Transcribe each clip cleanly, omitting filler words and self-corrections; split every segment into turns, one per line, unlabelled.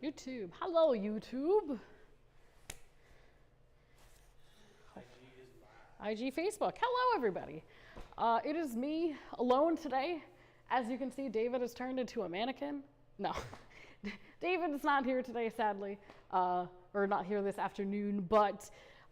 YouTube. Hello, YouTube. IG Facebook. Hello, everybody. It is me alone today. As you can see, David has turned into a mannequin. No, David is not here today, sadly, or not here this afternoon, but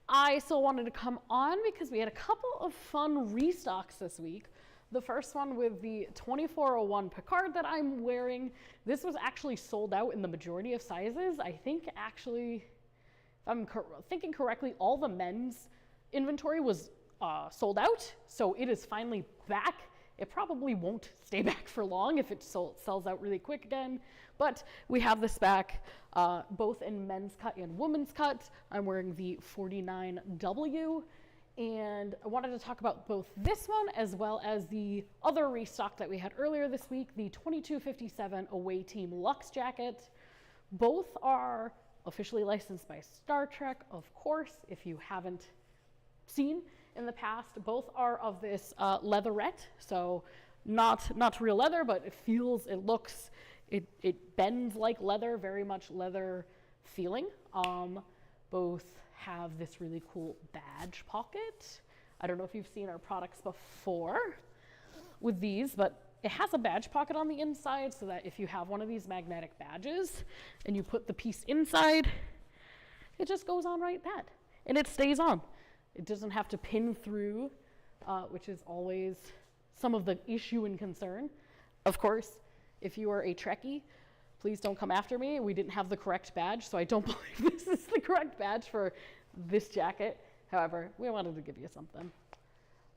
I still wanted to come on because we had a couple of fun restocks this week. The first one with the 2401 Picard that I'm wearing. This was actually sold out in the majority of sizes. I think actually, if I'm thinking correctly, all the men's inventory was sold out. So it is finally back. It probably won't stay back for long if it sells out really quick again. But we have this back both in men's cut and women's cut. I'm wearing the 49W. And I wanted to talk about both this one as well as the other restock that we had earlier this week, the 2257 Away Team Luxe jacket. Both are officially licensed by Star Trek, of course, if you haven't seen in the past. Both are of this leatherette, so not real leather, but it feels, it looks, it bends like leather, very much leather feeling. Both have this really cool badge pocket. I don't know if you've seen our products before with these, but it has a badge pocket on the inside so that if you have one of these magnetic badges and you put the piece inside, it just goes on right that. And it stays on. It doesn't have to pin through, which is always some of the issue and concern. Of course, if you are a Trekkie, please don't come after me. We didn't have the correct badge, so I don't believe this is the correct badge for this jacket. However, we wanted to give you something.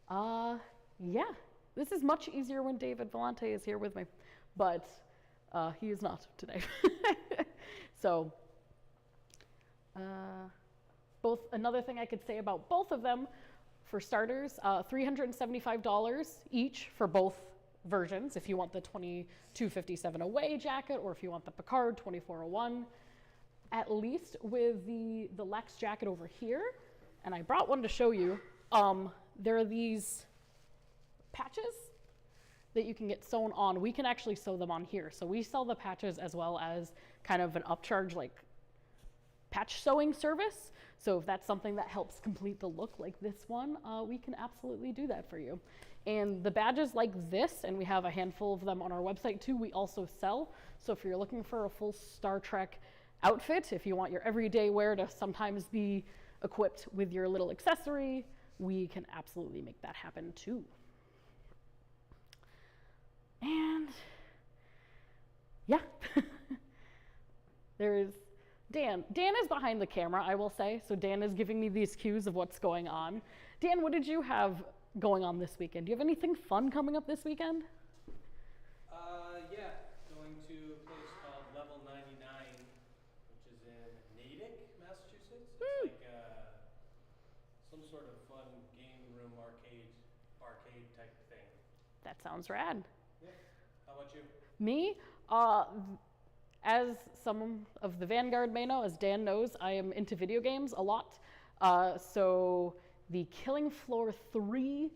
Yeah, this is much easier when David Vellante is here with me, but he is not today. So, another thing I could say about both of them, for starters, $375 each for both versions, if you want the 2257 Away jacket or if you want the Picard 2401. At least with the Luxe jacket over here, and I brought one to show you, there are these patches that you can get sewn on. We can actually sew them on here. So we sell the patches as well as kind of an upcharge like patch sewing service. So if that's something that helps complete the look like this one, we can absolutely do that for you. And the badges like this, and we have a handful of them on our website too, we also sell. So if you're looking for a full Star Trek outfit, if you want your everyday wear to sometimes be equipped with your little accessory, we can absolutely make that happen too. And yeah, there is Dan. Dan is behind the camera, I will say. So Dan is giving me these cues of what's going on. Dan, what did you have going on this weekend? Do you have anything fun coming up this weekend?
Yeah, going to a place called Level 99, which is in Natick, Massachusetts. It's like some sort of fun game room arcade type thing.
That sounds rad.
Yeah. How about you?
Me? As some of the Vanguard may know, as Dan knows, I am into video games a lot. So the Killing Floor 3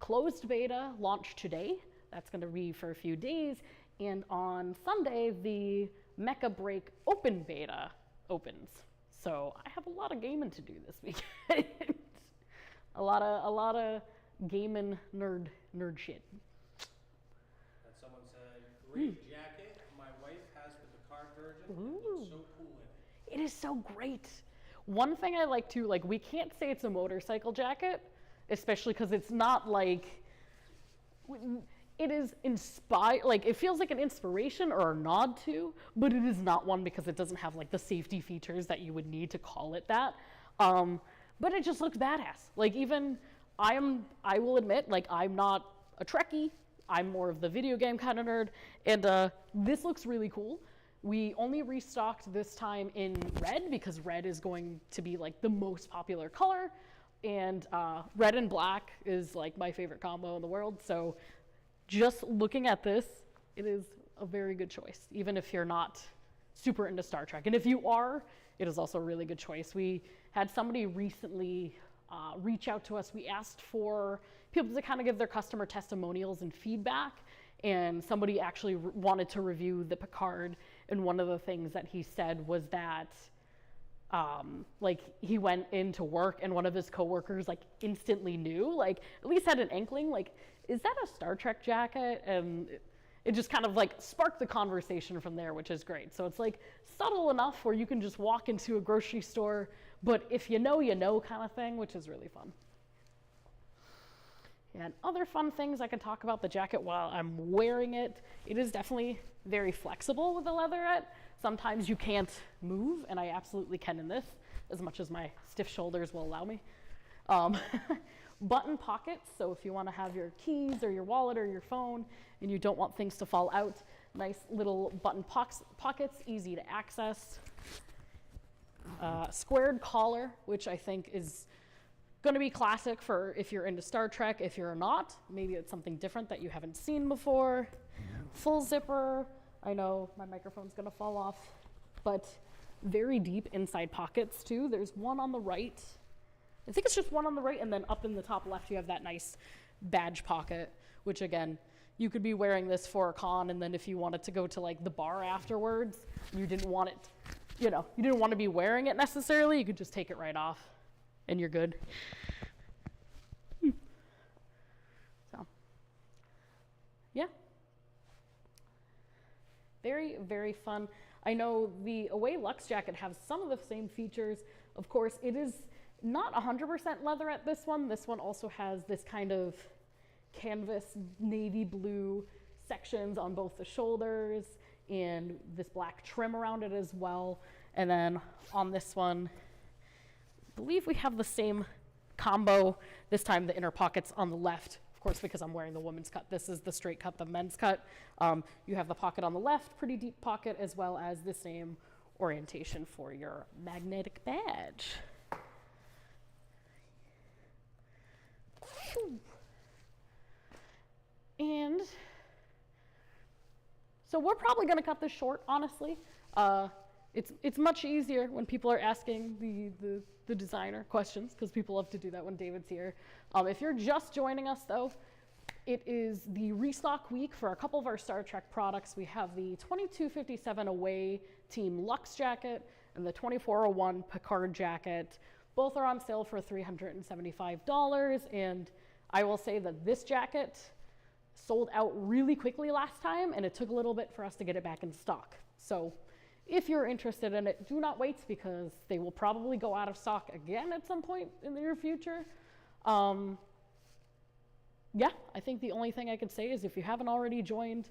closed beta launched today. That's going to be for a few days. And on Sunday, the Mecha Break open beta opens. So I have a lot of gaming to do this weekend. a lot of gaming nerd shit.
And someone said, great jacket. My wife has the Picard version. It looks so cool in it.
It is so great. One thing I like too, like we can't say it's a motorcycle jacket, especially because it's not like, it is inspired, like it feels like an inspiration or a nod to, but it is not one because it doesn't have like the safety features that you would need to call it that. But it just looks badass. Like even, I will admit, like I'm not a Trekkie. I'm more of the video game kind of nerd, and this looks really cool. We only restocked this time in red because red is going to be like the most popular color, and red and black is like my favorite combo in the world. So just looking at this, it is a very good choice, even if you're not super into Star Trek. And if you are, it is also a really good choice. We had somebody recently reach out to us. We asked for people to kind of give their customer testimonials and feedback, and somebody actually wanted to review the Picard and one of the things that he said was that like he went into work and one of his coworkers like instantly knew, like at least had an inkling, like, is that a Star Trek jacket? And it just kind of like sparked the conversation from there, which is great. So it's like subtle enough where you can just walk into a grocery store, but if you know kind of thing, which is really fun. And other fun things I can talk about the jacket while I'm wearing it. It is definitely very flexible with the leatherette. Sometimes you can't move, and I absolutely can in this, as much as my stiff shoulders will allow me. Button pockets, so if you want to have your keys or your wallet or your phone and you don't want things to fall out, nice little button pockets, easy to access. Squared collar, which I think is going to be classic for if you're into Star Trek. If you're not, maybe it's something different that you haven't seen before. Full zipper. I know my microphone's going to fall off, but very deep inside pockets too. There's one on the right. I think it's just one on the right, and then up in the top left you have that nice badge pocket, which again, you could be wearing this for a con, and then if you wanted to go to like the bar afterwards, you didn't want it, you didn't want to be wearing it necessarily, you could just take it right off and you're good. So, yeah. Very, very fun. I know the Away Luxe jacket has some of the same features. Of course, it is not 100% leather at this one. This one also has this kind of canvas navy blue sections on both the shoulders and this black trim around it as well. And then on this one, I believe we have the same combo. This time the inner pocket's on the left, of course, because I'm wearing the women's cut. This is the straight cut, the men's cut. You have the pocket on the left, pretty deep pocket, as well as the same orientation for your magnetic badge. And so we're probably going to cut this short, honestly. It's much easier when people are asking the designer questions, because people love to do that when David's here. If you're just joining us, though, it is the restock week for a couple of our Star Trek products. We have the 2257 Away Team Luxe jacket and the 2401 Picard jacket. Both are on sale for $375, and I will say that this jacket sold out really quickly last time, and it took a little bit for us to get it back in stock. So if you're interested in it, do not wait, because they will probably go out of stock again at some point in the near future. Yeah, I think the only thing I could say is if you haven't already joined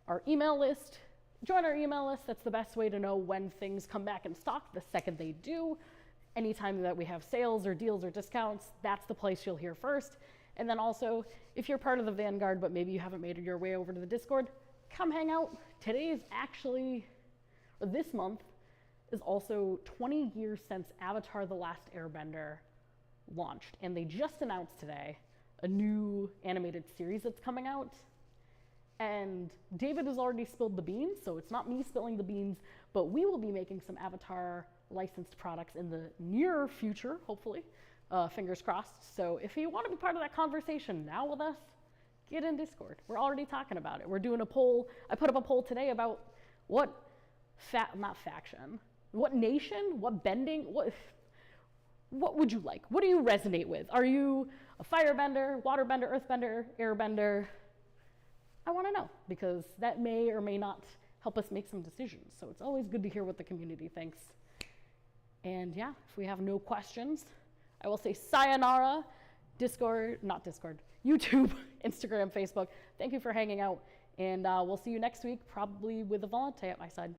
our email list, join our email list. That's the best way to know when things come back in stock, the second they do. Anytime that we have sales or deals or discounts, that's the place you'll hear first. And then also, if you're part of the Vanguard, but maybe you haven't made your way over to the Discord, come hang out. Today is actually, or this month, is also 20 years since Avatar: The Last Airbender launched. And they just announced today a new animated series that's coming out. And David has already spilled the beans, so it's not me spilling the beans, but we will be making some Avatar licensed products in the near future, hopefully. Fingers crossed. So if you want to be part of that conversation now with us, get in Discord. We're already talking about it. We're doing a poll. I put up a poll today about what not faction, what nation, what bending, what would you like? What do you resonate with? Are you a firebender, waterbender, earthbender, airbender? I want to know, because that may or may not help us make some decisions. So it's always good to hear what the community thinks. And yeah, if we have no questions, I will say sayonara, YouTube, Instagram, Facebook. Thank you for hanging out, and we'll see you next week, probably with a volante at my side.